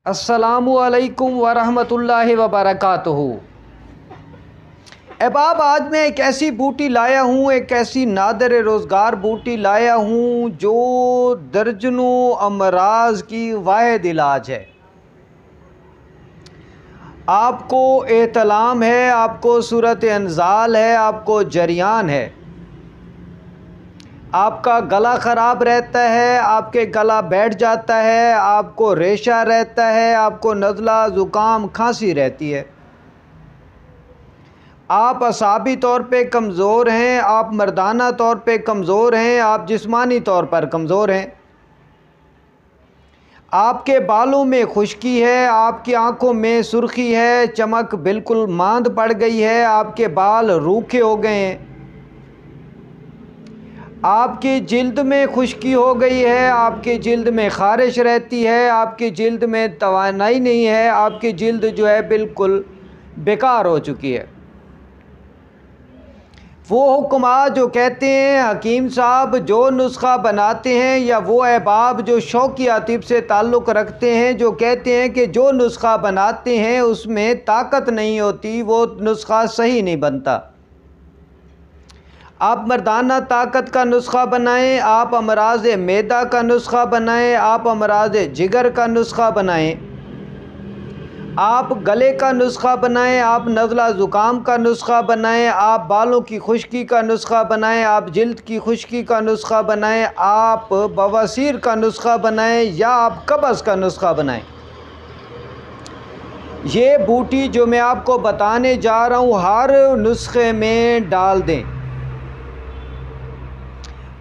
السلام علیکم ورحمۃ اللہ وبرکاتہ۔ احباب، آج میں ایک ایسی بوٹی لایا ہوں، ایک ایسی نادر روزگار بوٹی لایا ہوں جو درجنوں امراض کی واحد علاج ہے۔ آپ کو احتلام ہے، آپ کو صورت انزال ہے، آپ کو جریان ہے، آپ کا گلا خراب رہتا ہے، آپ کے گلا بیٹھ جاتا ہے، آپ کو ریشہ رہتا ہے، آپ کو نزلہ زکام کھانسی رہتی ہے، آپ اعصابی طور پہ کمزور ہیں، آپ مردانہ طور پہ کمزور ہیں، آپ جسمانی طور پر کمزور ہیں، آپ کے بالوں میں خشکی ہے، آپ کی آنکھوں میں سرخی ہے، چمک بالکل ماند پڑ گئی ہے، آپ کے بال روکھے ہو گئے ہیں، آپ کی جلد میں خشکی ہو گئی ہے، آپ کی جلد میں خارش رہتی ہے، آپ کی جلد میں توانائی نہیں ہے، آپ کی جلد جو ہے بالکل بیکار ہو چکی ہے۔ وہ حکماء جو کہتے ہیں حکیم صاحب جو نسخہ بناتے ہیں، یا وہ احباب جو شوقیہ طب سے تعلق رکھتے ہیں جو کہتے ہیں کہ جو نسخہ بناتے ہیں اس میں طاقت نہیں ہوتی، وہ نسخہ صحیح نہیں بنتا۔ آپ مردانہ طاقت کا نسخہ بنائیں، آپ امراض معدہ کا نسخہ بنائیں، آپ امراض جگر کا نسخہ بنائیں، آپ گلے کا نسخہ بنائیں، آپ نزلہ زکام کا نسخہ بنائیں، آپ بالوں کی خشکی کا نسخہ بنائیں، آپ جلد کی خشکی کا نسخہ بنائیں، آپ بواسیر کا نسخہ بنائیں، یا آپ قبض کا نسخہ بنائیں۔ یہ بوٹی جو میں آپ کو بتانے جا رہا ہوں ہر نسخے میں ڈال دیں۔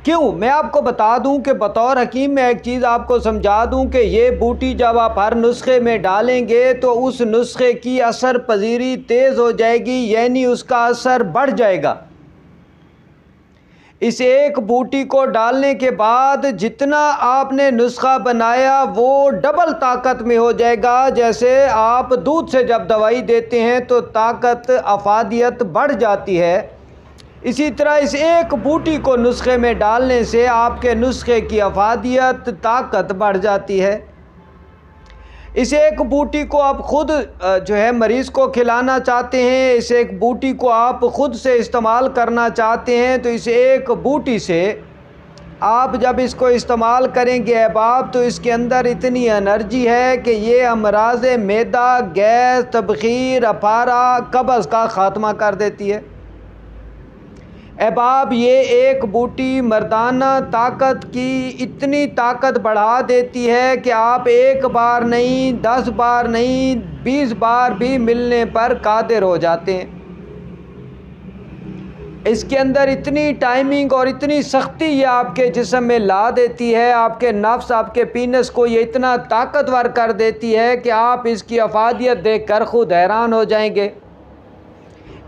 کیوں؟ میں آپ کو بتا دوں کہ بطور حکیم میں ایک چیز آپ کو سمجھا دوں کہ یہ بوٹی جب آپ ہر نسخے میں ڈالیں گے تو اس نسخے کی اثر پذیری تیز ہو جائے گی، یعنی اس کا اثر بڑھ جائے گا۔ اس ایک بوٹی کو ڈالنے کے بعد جتنا آپ نے نسخہ بنایا وہ ڈبل طاقت میں ہو جائے گا۔ جیسے آپ دودھ سے جب دوائی دیتے ہیں تو طاقت افادیت بڑھ جاتی ہے، اسی طرح اس ایک بوٹی کو نسخے میں ڈالنے سے آپ کے نسخے کی افادیت طاقت بڑھ جاتی ہے۔ اس ایک بوٹی کو آپ خود جو ہے مریض کو کھلانا چاہتے ہیں، اس ایک بوٹی کو آپ خود سے استعمال کرنا چاہتے ہیں، تو اس ایک بوٹی سے آپ جب اس کو استعمال کریں گے احباب تو اس کے اندر اتنی انرجی ہے کہ یہ امراض معدہ، گیس، تبخیر، اپارہ، قبض کا خاتمہ کر دیتی ہے۔ احباب، یہ ایک بوٹی مردانہ طاقت کی اتنی طاقت بڑھا دیتی ہے کہ آپ ایک بار نہیں، 10 بار نہیں، 20 بار بھی ملنے پر قادر ہو جاتے ہیں۔ اس کے اندر اتنی ٹائمنگ اور اتنی سختی یہ آپ کے جسم میں لا دیتی ہے، آپ کے نفس، آپ کے پینس کو یہ اتنا طاقتور کر دیتی ہے کہ آپ اس کی افادیت دیکھ کر خود حیران ہو جائیں گے۔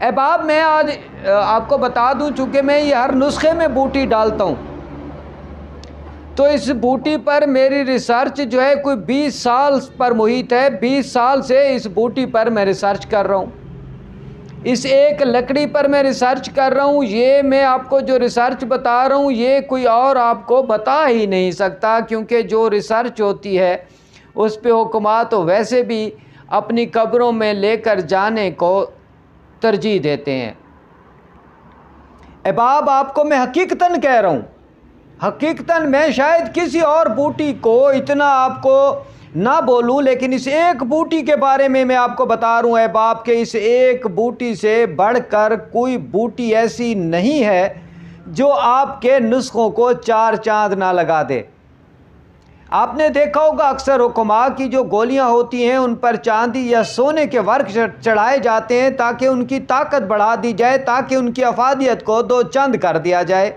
احباب، میں آج آپ کو بتا دوں چونکہ میں یہ ہر نسخے میں بوٹی ڈالتا ہوں، تو اس بوٹی پر میری ریسرچ جو ہے کوئی 20 سال پر محیط ہے۔ 20 سال سے اس بوٹی پر میں ریسرچ کر رہا ہوں، اس ایک لکڑی پر میں ریسرچ کر رہا ہوں۔ یہ میں آپ کو جو ریسرچ بتا رہا ہوں یہ کوئی اور آپ کو بتا ہی نہیں سکتا، کیونکہ جو ریسرچ ہوتی ہے اس پہ حکماء تو ویسے بھی اپنی قبروں میں لے کر جانے کو ترجیح دیتے ہیں۔ احباب، آپ کو میں حقیقتاً کہہ رہا ہوں، حقیقتاً میں شاید کسی اور بوٹی کو اتنا آپ کو نہ بولوں، لیکن اس ایک بوٹی کے بارے میں آپ کو بتا رہا ہوں احباب کہ اس ایک بوٹی سے بڑھ کر کوئی بوٹی ایسی نہیں ہے جو آپ کے نسخوں کو 4 چاند نہ لگا دے۔ آپ نے دیکھا ہوگا اکثر حکماء کی جو گولیاں ہوتی ہیں ان پر چاندی یا سونے کے ورق چڑھائے جاتے ہیں تاکہ ان کی طاقت بڑھا دی جائے، تاکہ ان کی افادیت کو 2 چند کر دیا جائے،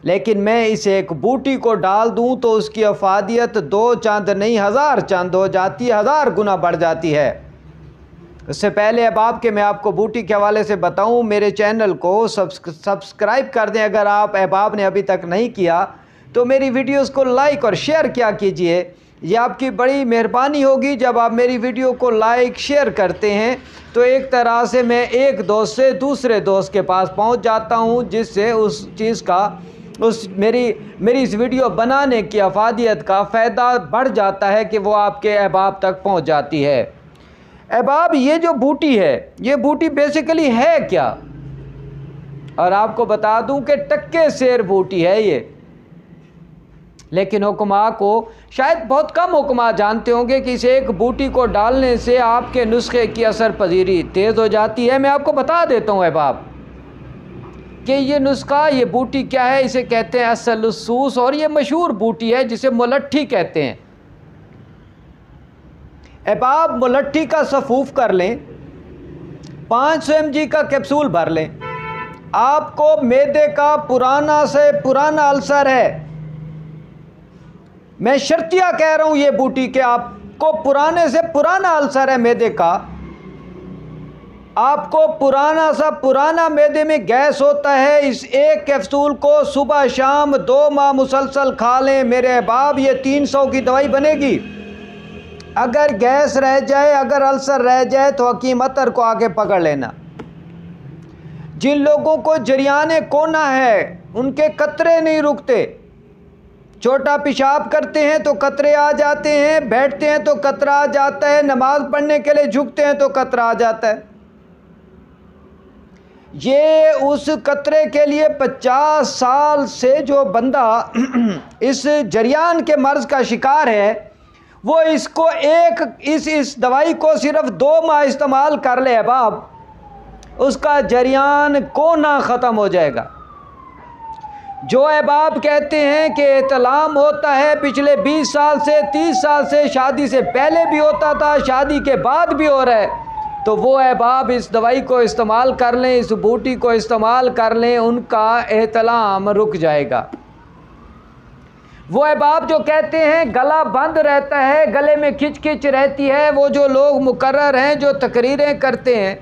لیکن میں اس ایک بوٹی کو ڈال دوں تو اس کی افادیت 2 چند نہیں 1000 چند ہو جاتی ہے، 1000 گنا بڑھ جاتی ہے۔ اس سے پہلے احباب کہ میں آپ کو بوٹی کے حوالے سے بتاؤں، میرے چینل کو سبسکرائب کر دیں اگر آپ احباب نے ابھی تک نہیں کیا، تو میری ویڈیوز کو لائک اور شیئر کیا کیجئے۔ یہ آپ کی بڑی مہربانی ہوگی جب آپ میری ویڈیو کو لائک شیئر کرتے ہیں، تو ایک طرح سے میں ایک دوست سے دوسرے دوست کے پاس پہنچ جاتا ہوں، جس سے اس چیز کا میری اس ویڈیو بنانے کی افادیت کا فائدہ بڑھ جاتا ہے کہ وہ آپ کے احباب تک پہنچ جاتی ہے۔ احباب، یہ جو بوٹی ہے، یہ بوٹی بیسیکلی ہے کیا؟ اور آپ کو بتا دوں کہ ٹکے سیر بوٹی ہے یہ، لیکن حکماء کو شاید بہت کم حکماء جانتے ہوں گے کہ اس ایک بوٹی کو ڈالنے سے آپ کے نسخے کی اثر پذیری تیز ہو جاتی ہے۔ میں آپ کو بتا دیتا ہوں احباب کہ یہ نسخہ، یہ بوٹی کیا ہے۔ اسے کہتے ہیں عسل السوس، اور یہ مشہور بوٹی ہے جسے ملٹھی کہتے ہیں۔ احباب، ملٹھی کا سفوف کر لیں، 500 mg کا کیپسول بھر لیں۔ آپ کو معدے کا پرانا سے پرانا السر ہے، میں شرطیہ کہہ رہا ہوں یہ بوٹی کہ آپ کو پرانے سے پرانا السر ہے معدے کا، آپ کو پرانا سا پرانا معدے میں گیس ہوتا ہے، اس ایک کیپسول کو صبح شام 2 ماہ مسلسل کھا لیں میرے احباب، یہ 300 کی دوائی بنے گی۔ اگر گیس رہ جائے، اگر السر رہ جائے تو حکیم عطر کو آگے پکڑ لینا۔ جن لوگوں کو جریان کونا ہے، ان کے قطرے نہیں رکتے، چھوٹا پیشاب کرتے ہیں تو قطرے آ جاتے ہیں، بیٹھتے ہیں تو قطرہ آ جاتا ہے، نماز پڑھنے کے لیے جھکتے ہیں تو قطرہ آ جاتا ہے۔ یہ اس قطرے کے لیے 50 سال سے جو بندہ اس جریان کے مرض کا شکار ہے، وہ اس کو اس دوائی کو صرف 2 ماہ استعمال کر لے احباب، اس کا جریان کونا ختم ہو جائے گا۔ جو احباب کہتے ہیں کہ احتلام ہوتا ہے پچھلے 20 سال سے 30 سال سے، شادی سے پہلے بھی ہوتا تھا، شادی کے بعد بھی ہو رہا ہے، تو وہ احباب اس دوائی کو استعمال کر لیں، اس بوٹی کو استعمال کر لیں، ان کا احتلام رک جائے گا۔ وہ احباب جو کہتے ہیں گلا بند رہتا ہے، گلے میں کھچ کھچ رہتی ہے، وہ جو لوگ مقرر ہیں، جو تقریریں کرتے ہیں،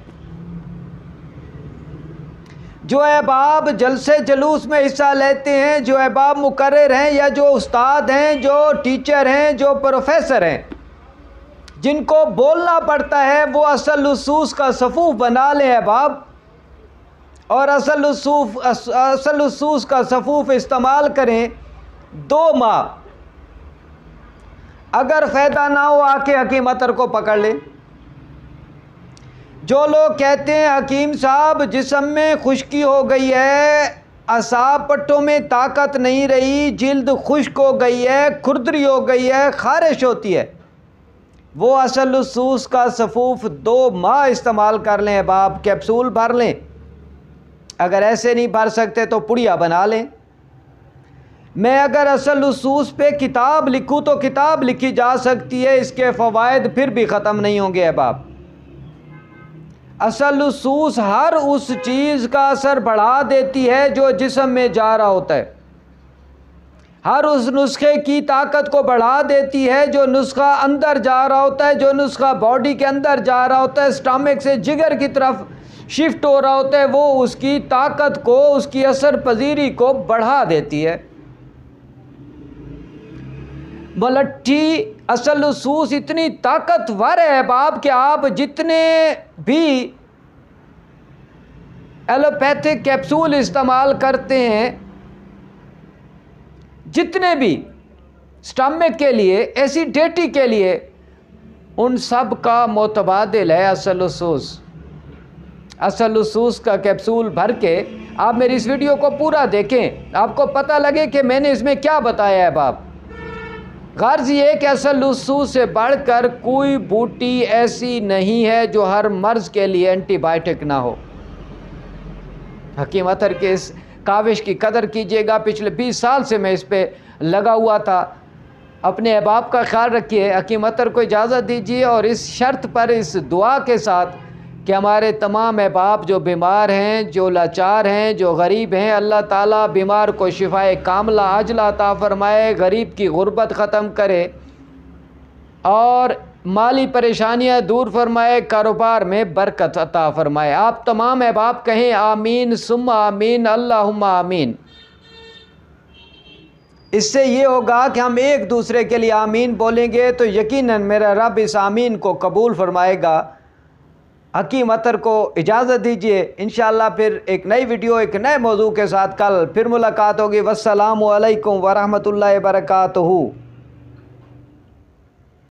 جو احباب جلسے جلوس میں حصہ لیتے ہیں، جو احباب مقرر ہیں یا جو استاد ہیں، جو ٹیچر ہیں، جو پروفیسر ہیں، جن کو بولنا پڑتا ہے، وہ عسل السوس کا صفوف بنا لیں احباب، اور عسل السوس کا صفوف استعمال کریں 2 ماہ۔ اگر فائدہ نہ ہو، آ کے حکیم عطر کو پکڑ لیں۔ جو لوگ کہتے ہیں حکیم صاحب جسم میں خشکی ہو گئی ہے، اعصاب پٹھوں میں طاقت نہیں رہی، جلد خشک ہو گئی ہے، کھردری ہو گئی ہے، خارش ہوتی ہے، وہ عسل السوس کا صفوف 2 ماہ استعمال کر لیں احباب، کیپسول بھر لیں۔ اگر ایسے نہیں بھر سکتے تو پڑیا بنا لیں۔ میں اگر عسل السوس پہ کتاب لکھوں تو کتاب لکھی جا سکتی ہے، اس کے فوائد پھر بھی ختم نہیں ہوں گے احباب۔ عسل السوس ہر اس چیز کا اثر بڑھا دیتی ہے جو جسم میں جا رہا ہوتا ہے، ہر اس نسخے کی طاقت کو بڑھا دیتی ہے جو نسخہ اندر جا رہا ہوتا ہے، جو نسخہ باڈی کے اندر جا رہا ہوتا ہے، سٹامک سے جگر کی طرف شفٹ ہو رہا ہوتا ہے، وہ اس کی طاقت کو، اس کی اثر پذیری کو بڑھا دیتی ہے۔ ملٹھی عسل السوس اتنی طاقتور ہے احباب کہ آپ جتنے بھی ایلوپیتھک کیپسول استعمال کرتے ہیں، جتنے بھی سٹامک کے لیے، ایسیڈیٹی کے لیے، ان سب کا متبادل ہے عسل السوس۔ عسل السوس کا کیپسول بھر کے آپ میری اس ویڈیو کو پورا دیکھیں، آپ کو پتہ لگے کہ میں نے اس میں کیا بتایا ہے احباب۔ غرض یہ کہ عسل السوس سے بڑھ کر کوئی بوٹی ایسی نہیں ہے جو ہر مرض کے لیے اینٹی بائیوٹک نہ ہو۔ حکیم عطر کے اس کاوش کی قدر کیجیے گا، پچھلے 20 سال سے میں اس پہ لگا ہوا تھا۔ اپنے احباب کا خیال رکھیے، حکیم عطر کو اجازت دیجیے، اور اس شرط پر، اس دعا کے ساتھ کہ ہمارے تمام احباب جو بیمار ہیں، جو لاچار ہیں، جو غریب ہیں، اللہ تعالیٰ بیمار کو شفائے کاملہ عاجلہ عطا فرمائے، غریب کی غربت ختم کرے، اور مالی پریشانیاں دور فرمائے، کاروبار میں برکت عطا فرمائے۔ آپ تمام احباب کہیں آمین ثم آمین، اللہم آمین۔ اس سے یہ ہوگا کہ ہم ایک دوسرے کے لیے آمین بولیں گے تو یقیناً میرا رب اس آمین کو قبول فرمائے گا، حکیم عطر کو اجازت دیجیے، انشاءاللہ پھر ایک نئی ویڈیو ایک نئے موضوع کے ساتھ کل پھر ملاقات ہوگی۔ والسلام علیکم ورحمۃ اللہ وبرکاتہ۔